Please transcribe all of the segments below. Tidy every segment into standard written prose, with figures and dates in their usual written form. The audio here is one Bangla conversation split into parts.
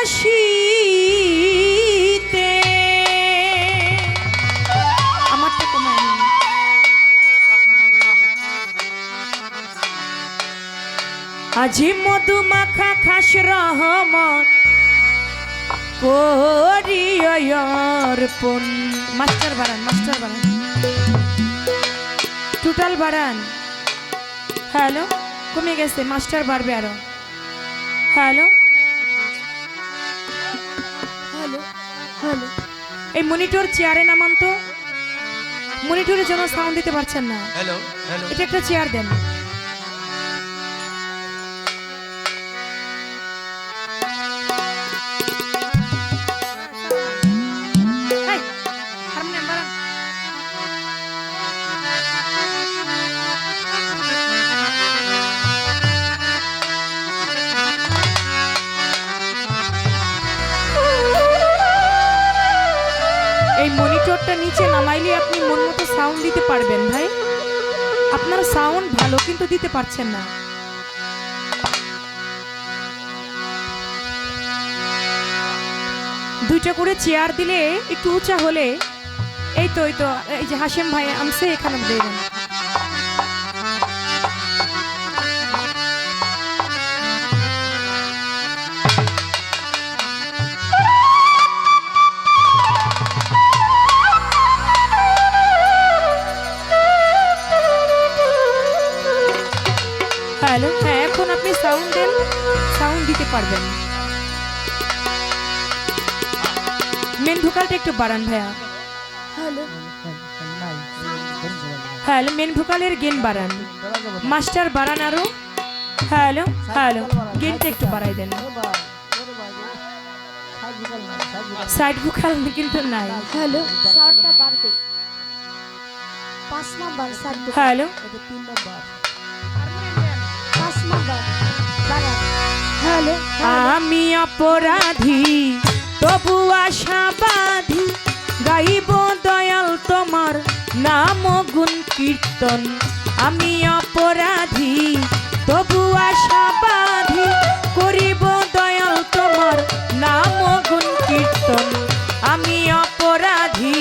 আসিতে আমারটা কমায় আজি মধুমাখা খাস রহমত করিয়র্পণ মাস্টার বাড়ান টোটাল বাড়ান। হ্যালো কমে গেছে, মাস্টার বাড়বে আরো। হ্যালো হ্যালো হ্যালো এই মনিটর চেয়ারে নামান তো, মনিটরের জন্য সাউন্ড দিতে পারছেন না। হ্যালো হ্যালো এটা একটা চেয়ার দেন। এই মনিটরটা নিচে নামাইলে আপনি মন মতো সাউন্ড দিতে পারবেন ভাই। আপনার সাউন্ড ভালো কিন্তু দিতে পারছেন না। দুইটা করে চেয়ার দিলে একটু উঁচা হলে এই তো এই যে হাশেম ভাই আমসে এখানে দেবেন। হ্যালো হ্যাঁ এখন আপনি সাউন্ড দেন, সাউন্ড দিতে পারবেন। মেন ভোকালটা একটু বাড়ান ভাইয়া। হ্যালো হ্যালো মেন ভোকালের গেন বাড়ান, মাস্টার বাড়ান আরো। হ্যালো হ্যালো গেনটা একটু বাড়াই দেন। সাইড ভোকাল কিন্তু নাই। হ্যালো সাউন্ডটা বাড়বে 5 নাম্বার সাইড। হ্যালো এটা 3 নাম্বার 5 নাম্বার বাড়া। হ্যালো আমি অপরাধী তবু আশাবাদী, গাইব দয়াল তোমার নাম গুণ কীর্তন। আমি অপরাধী তবু আশাবাদী, করিব দয়াল তোমার নাম গুণ কীর্তন। আমি অপরাধী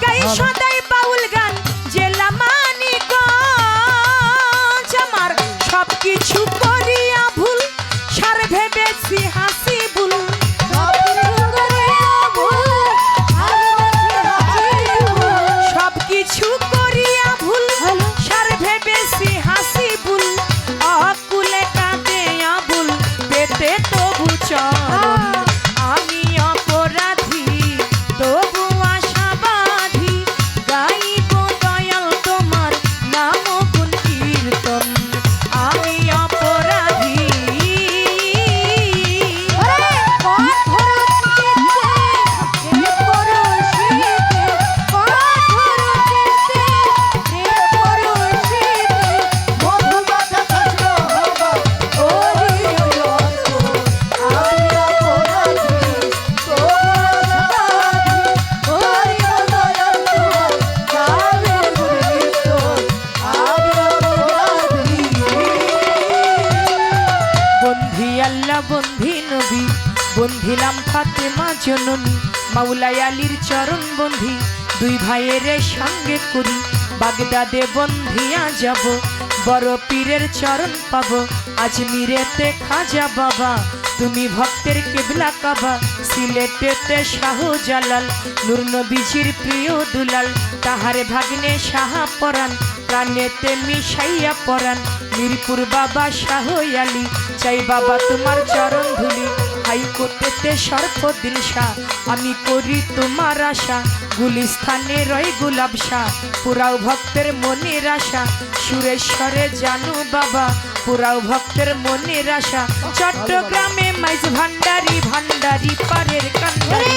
গাই সদাই বাউল গান জেলা মানিকগঞ্জ আমার সবকিছু করিয়া ভুল সার ভেবেছি হাসি ভুল সবকিছু করিয়া ভুল সার ভেবেছি হাসি ভুল অকুলে কাঁদে আবুল পেতে তবু চরণ আমি অপরাধী তবু আশাবাদী গাইব দয়াল তোমার নাম গুণ কীর্তন আমি অপরাধী বন্ধি আল্লাহ বন্ধি নবী বন্ধিলাম ফাতেমা জননী মাওলাই আলীর চরণ বন্ধি দুই ভাইয়ের সঙ্গে করি বাগদাদে বন্ধিয়া যাব বড় পীরের চরণ পাব আজমিরেতে খাজা বাবা তুমি ভক্তের কেবলা কাবা সিলেটেতে শাহ জালাল নূর নবীজির প্রিয় দুলাল তাহারে ভাগ্নে সাহা পরাণ প্রাণেতে মিশাইয়া পরাণ মিরপুর বাবা শাহ আলী চাই বাবা তোমার চরণ ধুলি হাইকোর্টেতে সর্বদিন শাহ আমি করি তোমার আশা গুলিস্থানে রয় গুলাব শাহ পুরাও ভক্তের মনের আশা সুরেশ্বরে জানু বাবা পুরাও ভক্তের মনের আশা চট্টগ্রামে মাইজ ভান্ডারি ভান্ডারি পারের কান্ডারি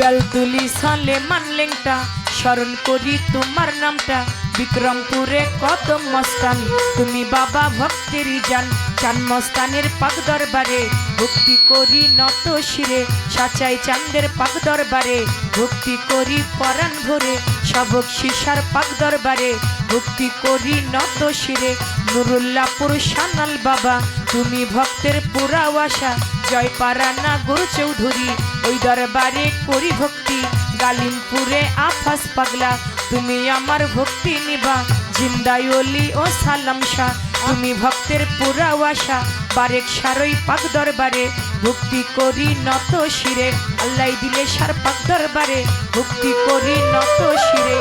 বেলতুলি সালে মানলেংটা স্মরণ করি তোমার নামটা বিক্রমপুরে কদম মস্তান তুমি বাবা ভক্তেরই জান চান মস্তানের পাক দরবারে ভক্তি করি নত শিরে সাচাই চাঁদের পাক দরবারে ভক্তি করি পরাণ ভরে সবক শিশার পাক দরবারে ভক্তি করি নত শিরে নুরুল্লাহপুর সানাল বাবা তুমি ভক্তের পুরা আশা জয় পারানা গুরু চৌধুরী ওই দরবারে করি ভক্তি গালিমপুরে আফাস পাগলা তুমি আমার ভক্তি নিবা জিন্দায়লি ও সালাম শাহ তুমি ভক্তের পুরা আশা বারেক সারই পাক দরবারে ভক্তি করি নত শিরে আল্লাহ দিলে সার পাক দরবারে ভক্তি করি নত শিরে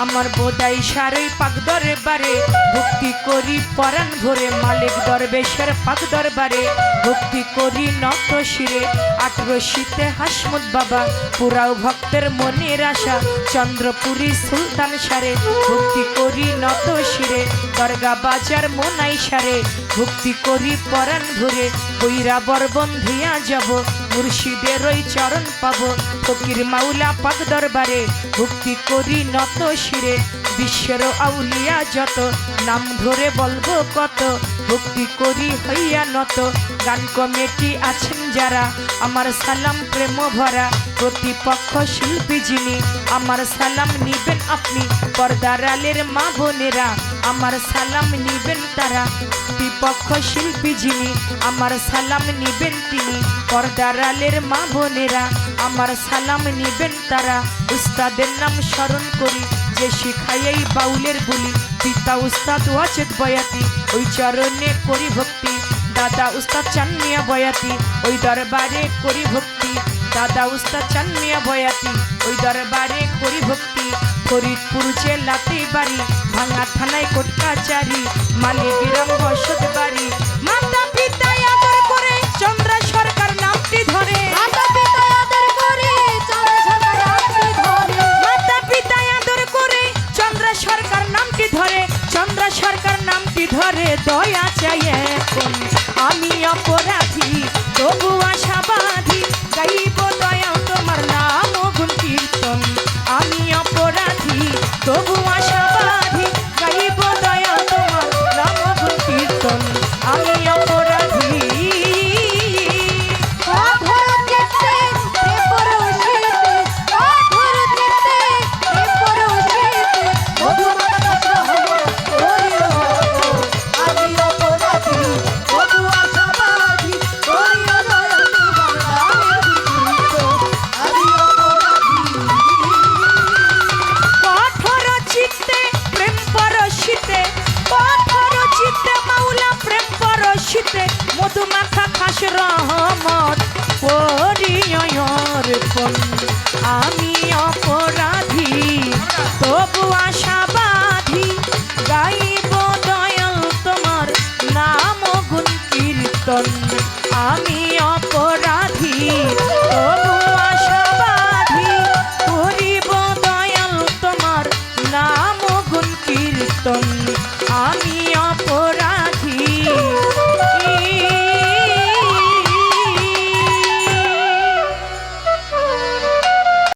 আমার বোদাই সারই পাক দরবারে ভক্তি করি পরাণ ভরে মালিক দরবেশের পাক দরবারে ভক্তি করি নত শিরে 18শীতে হাসমুদ বাবা পুরাও ভক্তের মনের আশা চন্দ্রপুরী সুলতান সারে ভক্তি করি নত শিরে দরগা বাজার মোনাই সারে ভক্তি করি পরাণ ভরে বৈরা বরবন্ধিয়া যাব মুর্শিদের ওই চরণ পাব ফকির মাওলা পাক দরবারে ভক্তি করি নত শিরে বিশ্বের আউলিয়া যত নাম ধরে বলবো কত ভক্তি করি হইয়া নত গান কমিটি আছেন যারা আমার সালাম প্রেম ভরা প্রতিপক্ষ শিল্পী যিনি আমার সালাম নিবেন আপনি পর্দার আলের মা বোনেরা আমার সালাম নিবেন তারা বিপক্ষ শিল্পী যিনি আমার সালাম নিবেন তিনি পর্দার আলের মা বোনেরা আমার সালাম নিবেন তারা উস্তাদের নাম স্মরণ করি যে শিখাই এই বাউলের বলি পিতা উস্তাদ ওয়াজেদ বয়াতি ওই চরণে করি ভক্তি দাদা উস্তাদ চানমিয়া বয়াতি ওই দরবারে করি ভক্তি দাদা উস্তাদ চানমিয়া বয়াতি ওই দরবারে করি ভক্তি ফরিদপুর জেলাতে বাড়ি ভাঙা থানায় কোট কাচারি মালিগ্রাম বসত বাড়ি মাতা পিতা আদর করে চন্দ্রা সরকার নামটি ধরে মাতা পিতা আদর করে চন্দ্রা সরকার নামটি ধরে চন্দ্রা সরকার নামটি ধরে দয়া চাই এখন আমি অপরাধী তবু আশাবাদী গাইব দয়া তোমার নাম গুণ কীর্তন আমি অপরাধী তবু আশাবাদী গাইব দয়া তোমার নাম গুণ কীর্তন আমি আমি অপরাধী তবু আশা